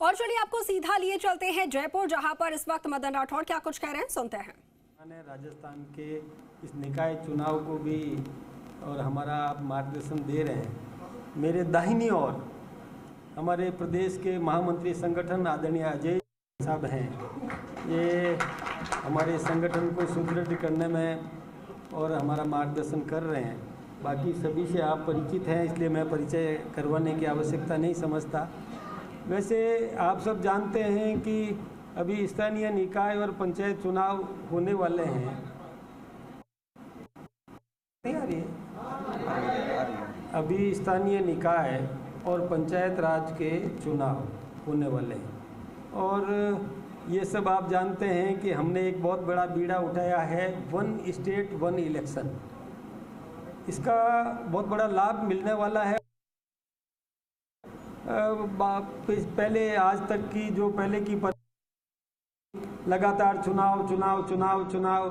और चलिए आपको सीधा लिए चलते हैं जयपुर, जहां पर इस वक्त मदन राठौड़ क्या कुछ कह रहे हैं, सुनते हैं। राजस्थान के इस निकाय चुनाव को भी और हमारा आप मार्गदर्शन दे रहे हैं। मेरे दाहिनी ओर हमारे प्रदेश के महामंत्री संगठन आदरणीय अजय साहब हैं। ये हमारे संगठन को सुदृढ़ करने में और हमारा मार्गदर्शन कर रहे हैं। बाकी सभी से आप परिचित हैं, इसलिए मैं परिचय करवाने की आवश्यकता नहीं समझता। वैसे आप सब जानते हैं कि अभी स्थानीय निकाय और पंचायत चुनाव होने वाले हैं। नहीं आ रही है? अभी स्थानीय निकाय और पंचायत राज के चुनाव होने वाले हैं और ये सब आप जानते हैं कि हमने एक बहुत बड़ा बीड़ा उठाया है, 1 स्टेट 1 इलेक्शन। इसका बहुत बड़ा लाभ मिलने वाला है। पहले आज तक की जो पहले की लगातार चुनाव,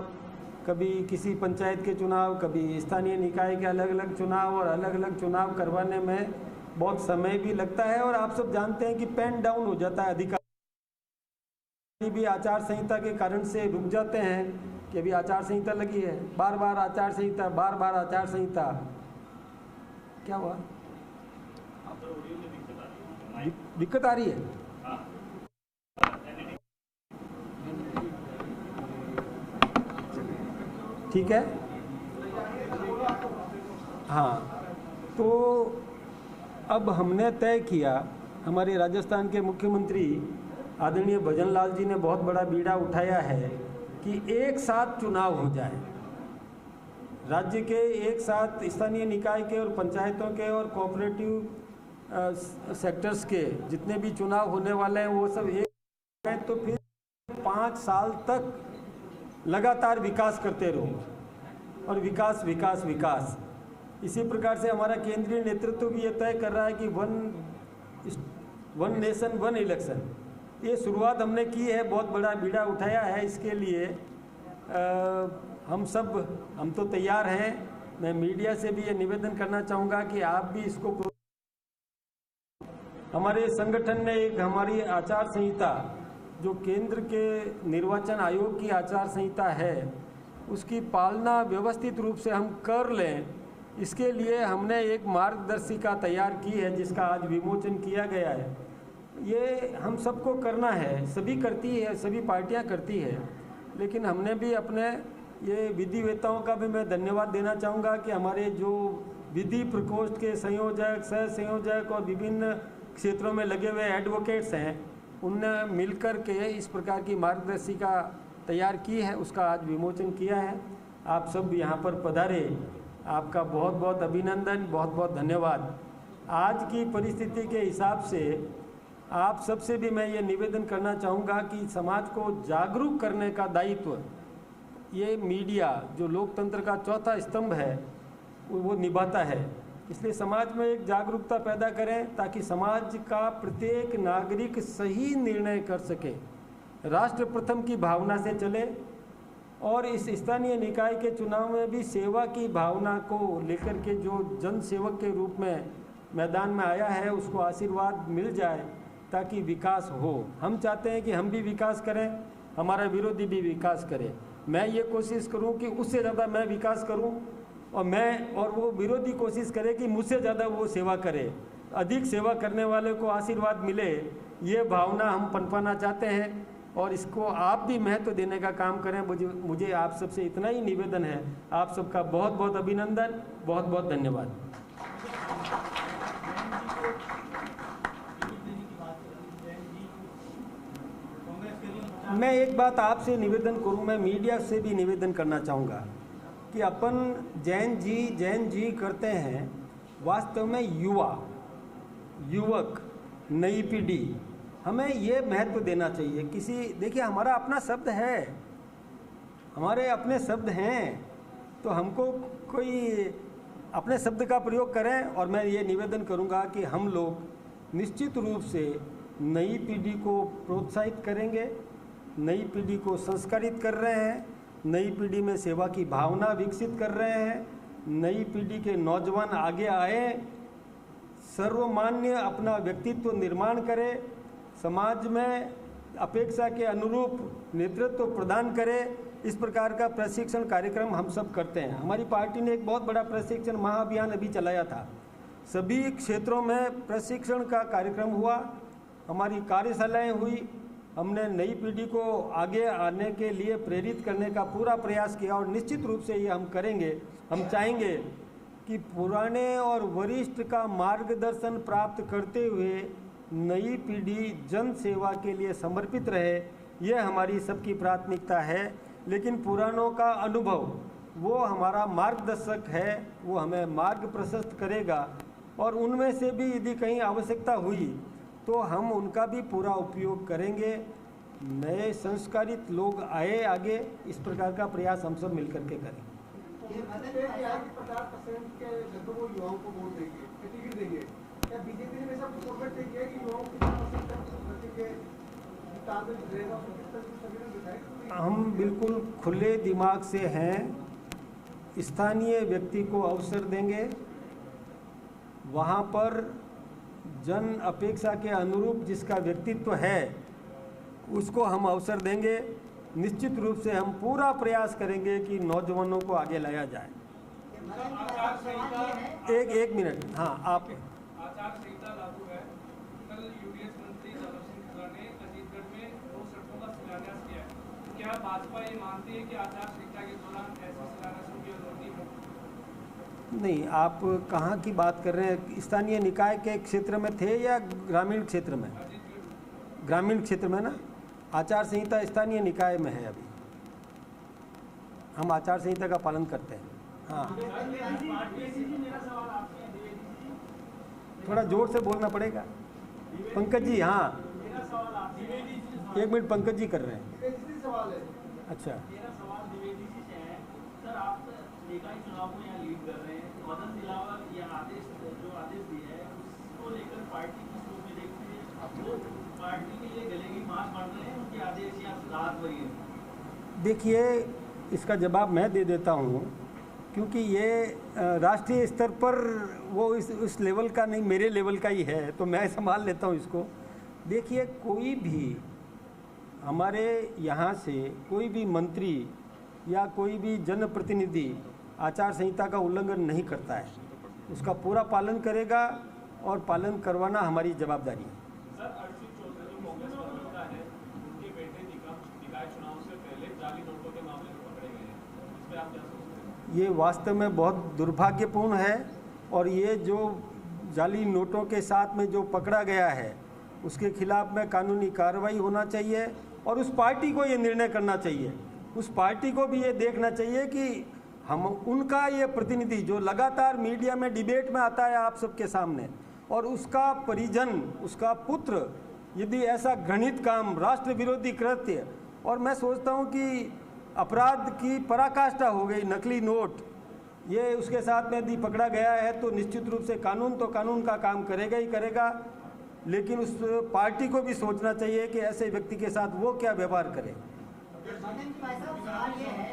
कभी किसी पंचायत के चुनाव, कभी स्थानीय निकाय के अलग अलग चुनाव और अलग अलग चुनाव करवाने में बहुत समय भी लगता है और आप सब जानते हैं कि पेन डाउन हो जाता है। अधिकारी भी आचार संहिता के कारण से रुक जाते हैं कि अभी आचार संहिता लगी है, बार बार आचार संहिता। क्या हुआ? दिक्कत आ रही है? ठीक है। हाँ, तो अब हमने तय किया, हमारे राजस्थान के मुख्यमंत्री आदरणीय भजन लाल जी ने बहुत बड़ा बीड़ा उठाया है कि एक साथ चुनाव हो जाए। राज्य के एक साथ स्थानीय निकाय के और पंचायतों के और कोऑपरेटिव सेक्टर्स के जितने भी चुनाव होने वाले हैं वो सब एक हैं, तो फिर 5 साल तक लगातार विकास करते रहो और विकास। इसी प्रकार से हमारा केंद्रीय नेतृत्व भी ये तय कर रहा है कि वन नेशन 1 इलेक्शन। ये शुरुआत हमने की है, बहुत बड़ा बीड़ा उठाया है। इसके लिए हम तो तैयार हैं। मैं मीडिया से भी ये निवेदन करना चाहूँगा कि आप भी इसको, हमारे संगठन ने एक हमारी आचार संहिता जो केंद्र के निर्वाचन आयोग की आचार संहिता है, उसकी पालना व्यवस्थित रूप से हम कर लें, इसके लिए हमने एक मार्गदर्शिका तैयार की है जिसका आज विमोचन किया गया है। ये हम सबको करना है, सभी करती है, सभी पार्टियां करती है, लेकिन हमने भी अपने ये विधिवेताओं का भी मैं धन्यवाद देना चाहूँगा कि हमारे जो विधि प्रकोष्ठ के संयोजक, सह संयोजक और विभिन्न क्षेत्रों में लगे हुए एडवोकेट्स हैं, उनने मिलकर के इस प्रकार की मार्गदर्शिका तैयार की है, उसका आज विमोचन किया है। आप सब यहाँ पर पधारे, आपका बहुत बहुत अभिनंदन, बहुत बहुत धन्यवाद। आज की परिस्थिति के हिसाब से आप सबसे भी मैं ये निवेदन करना चाहूँगा कि समाज को जागरूक करने का दायित्व ये मीडिया जो लोकतंत्र का चौथा स्तंभ है वो निभाता है। इसलिए समाज में एक जागरूकता पैदा करें ताकि समाज का प्रत्येक नागरिक सही निर्णय कर सके, राष्ट्र प्रथम की भावना से चले और इस स्थानीय निकाय के चुनाव में भी सेवा की भावना को लेकर के जो जन सेवक के रूप में मैदान में आया है उसको आशीर्वाद मिल जाए ताकि विकास हो। हम चाहते हैं कि हम भी विकास करें, हमारा विरोधी भी विकास करे। मैं ये कोशिश करूं कि उससे ज़्यादा मैं विकास करूं और वो विरोधी कोशिश करे कि मुझसे ज़्यादा वो सेवा करे, अधिक सेवा करने वाले को आशीर्वाद मिले। ये भावना हम पनपाना चाहते हैं और इसको आप भी महत्व देने का काम करें। मुझे आप सबसे इतना ही निवेदन है। आप सबका बहुत बहुत अभिनंदन, बहुत बहुत धन्यवाद। मैं एक बात आपसे निवेदन करूं, मैं मीडिया से भी निवेदन करना चाहूँगा कि अपन जैन जी करते हैं, वास्तव में युवक नई पीढ़ी, हमें ये महत्व देना चाहिए। देखिए हमारा अपना शब्द है, हमारे अपने शब्द हैं, तो हमको कोई अपने शब्द का प्रयोग करें। और मैं ये निवेदन करूँगा कि हम लोग निश्चित रूप से नई पीढ़ी को प्रोत्साहित करेंगे, नई पीढ़ी को संस्कारित कर रहे हैं, नई पीढ़ी में सेवा की भावना विकसित कर रहे हैं, नई पीढ़ी के नौजवान आगे आए, सर्वमान्य अपना व्यक्तित्व निर्माण करे, समाज में अपेक्षा के अनुरूप नेतृत्व प्रदान करे, इस प्रकार का प्रशिक्षण कार्यक्रम हम सब करते हैं। हमारी पार्टी ने एक बहुत बड़ा प्रशिक्षण महाअभियान अभी चलाया था। सभी क्षेत्रों में प्रशिक्षण का कार्यक्रम हुआ, हमारी कार्यशालाएं हुई। हमने नई पीढ़ी को आगे आने के लिए प्रेरित करने का पूरा प्रयास किया और निश्चित रूप से ये हम करेंगे। हम चाहेंगे कि पुराने और वरिष्ठ का मार्गदर्शन प्राप्त करते हुए नई पीढ़ी जन सेवा के लिए समर्पित रहे, ये हमारी सबकी प्राथमिकता है। लेकिन पुरानों का अनुभव वो हमारा मार्गदर्शक है, वो हमें मार्ग प्रशस्त करेगा और उनमें से भी यदि कहीं आवश्यकता हुई तो हम उनका भी पूरा उपयोग करेंगे। नए संस्कारित लोग आए आगे, इस प्रकार का प्रयास हम सब मिलकर के करें। ये 50% के वो युवाओं को वोट देंगे, टिकट देंगे। क्या बीजेपी ने ऐसा प्रोग्राम किया है कि युवाओं को 50% के टारगेट रहेगा? हम बिल्कुल खुले दिमाग से हैं। स्थानीय व्यक्ति को अवसर देंगे, वहाँ पर जन अपेक्षा के अनुरूप जिसका व्यक्तित्व है उसको हम अवसर देंगे। निश्चित रूप से हम पूरा प्रयास करेंगे कि नौजवानों को आगे लाया जाए। एक मिनट, हाँ आप। आचार संहिता लागू है। कल यूडीएफ मंत्री जादव सिंह खला ने अजीतगढ़ में 2 सड़कों का शिलान्यास किया है। क्या भाजपा ये मानती है कि आचार संहिता के दौरान ऐसे शिलान्यासों की अनुमति है? नहीं, आप कहाँ की बात कर रहे हैं? स्थानीय निकाय के क्षेत्र में थे या ग्रामीण क्षेत्र में? ग्रामीण क्षेत्र में ना। आचार संहिता स्थानीय निकाय में है। अभी हम आचार संहिता का पालन करते हैं। हाँ, थोड़ा जोर से बोलना पड़ेगा। पंकज जी, हाँ 1 मिनट, पंकज जी कर रहे हैं। अच्छा, मेरा सवाल द्विवेदी जी से है। सर, आप निकाय चुनाव को यहाँ लीड कर रहे हैं, मदन दिलावर ये आदेश जो आदेश दिया है उसको लेकर पार्टी किस रूप में देखते हैं? वो पार्टी के लिए गले की मांस बांट रहे हैं, उनके आदेश या राहत वही है? देखिए, इसका जवाब मैं दे देता हूँ क्योंकि ये राष्ट्रीय स्तर पर वो इस लेवल का नहीं, मेरे लेवल का ही है, तो मैं संभाल लेता हूँ इसको। देखिए, कोई भी हमारे यहाँ से कोई भी मंत्री या कोई भी जनप्रतिनिधि आचार संहिता का उल्लंघन नहीं करता है, उसका पूरा पालन करेगा और पालन करवाना हमारी जवाबदारी है। सर, अर्शित चौधरी जो कांग्रेस प्रवक्ता है, उनके बेटे निकाय चुनाव से पहले जाली नोटों के मामले में पकड़े गए हैं, इस पर आप क्या सोचते हैं? ये वास्तव में बहुत दुर्भाग्यपूर्ण है और ये जो जाली नोटों के साथ में जो पकड़ा गया है उसके खिलाफ में कानूनी कार्रवाई होना चाहिए और उस पार्टी को ये निर्णय करना चाहिए। उस पार्टी को भी ये देखना चाहिए कि हम उनका ये प्रतिनिधि जो लगातार मीडिया में डिबेट में आता है आप सबके सामने, और उसका परिजन, उसका पुत्र यदि ऐसा घृणित काम, राष्ट्र विरोधी कृत्य, और मैं सोचता हूँ कि अपराध की पराकाष्ठा हो गई, नकली नोट, ये उसके साथ में यदि पकड़ा गया है तो निश्चित रूप से कानून तो कानून का काम करेगा ही करेगा, लेकिन उस पार्टी को भी सोचना चाहिए कि ऐसे व्यक्ति के साथ वो क्या व्यवहार करे। सवाल ये है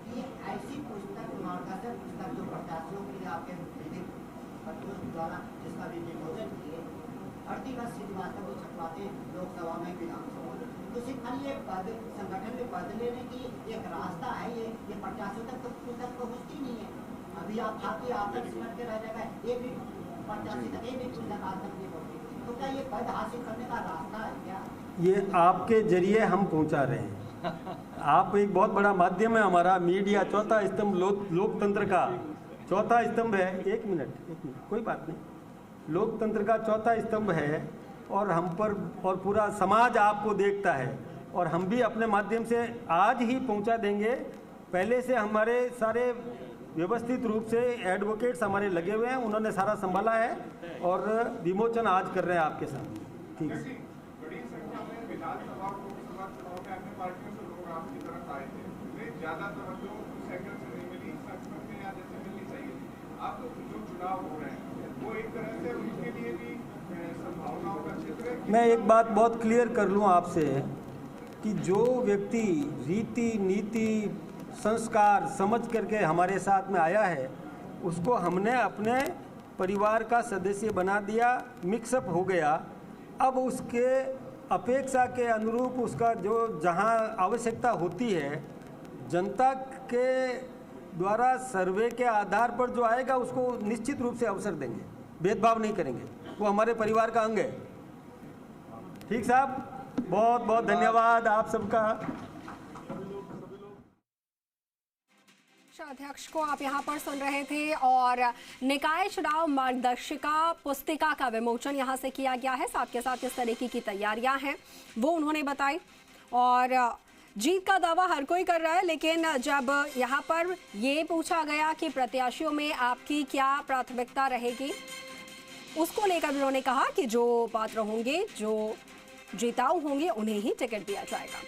कि ऐसी पुस्तक मार्गदर्शक पुस्तक जो प्रत्याशियों के लिए आपके द्वारा जिसका भी विमोचन किए, अर्तिगत श्रीवास्तव को छपवाते लोकसभा में, विधानसभा में, तो सिर्फ खाली ये पद संगठन में पद लेने की एक रास्ता है, ये प्रत्याशियों तक तो पुस्तक पहुँचती नहीं है। अभी आप खाती आप तक सिमट के रह जाएगा, एक भी प्रत्याशी तक एक भी पुस्तक आज तक नहीं पहुँची। तो क्या ये पद हासिल करने का रास्ता है क्या? ये आपके जरिए हम पहुंचा रहे हैं। आप एक बहुत बड़ा माध्यम है हमारा, मीडिया चौथा स्तंभ लोकतंत्र का चौथा स्तंभ है। एक मिनट, कोई बात नहीं, लोकतंत्र का चौथा स्तंभ है और हम पर और पूरा समाज आपको देखता है और हम भी अपने माध्यम से आज ही पहुंचा देंगे। पहले से हमारे सारे व्यवस्थित रूप से एडवोकेट्स हमारे लगे हुए हैं, उन्होंने सारा संभाला है और विमोचन आज कर रहे हैं आपके साथ। ठीक है। बड़ी संख्या में विधानसभा और लोकसभा चुनाव में अन्य पार्टियों से लोग आपकी तरफ आए थे, उन्हें ज्यादा तवज्जो सेक्टर से नहीं मिली, संसद में या जैसे मिलनी चाहिए। अब जो चुनाव हो रहे हैं वो एक तरह से उनके लिए भी संभावनाओं का क्षेत्र है। मैं एक बात बहुत क्लियर कर लूँ आपसे कि जो व्यक्ति रीति नीति संस्कार समझ करके हमारे साथ में आया है उसको हमने अपने परिवार का सदस्य बना दिया, मिक्सअप हो गया। अब उसके अपेक्षा के अनुरूप उसका जो जहां आवश्यकता होती है, जनता के द्वारा सर्वे के आधार पर जो आएगा उसको निश्चित रूप से अवसर देंगे, भेदभाव नहीं करेंगे, वो हमारे परिवार का अंग है। ठीक साहब, बहुत बहुत धन्यवाद आप सबका। अध्यक्ष को आप यहां पर सुन रहे थे और निकाय चुनाव मार्गदर्शिका पुस्तिका का विमोचन यहां से किया गया है। साथ के साथ इस तरीके की तैयारियां हैं वो उन्होंने बताई और जीत का दावा हर कोई कर रहा है, लेकिन जब यहां पर ये पूछा गया कि प्रत्याशियों में आपकी क्या प्राथमिकता रहेगी, उसको लेकर उन्होंने कहा कि जो पात्र होंगे, जो जीताऊ होंगे, उन्हें ही टिकट दिया जाएगा।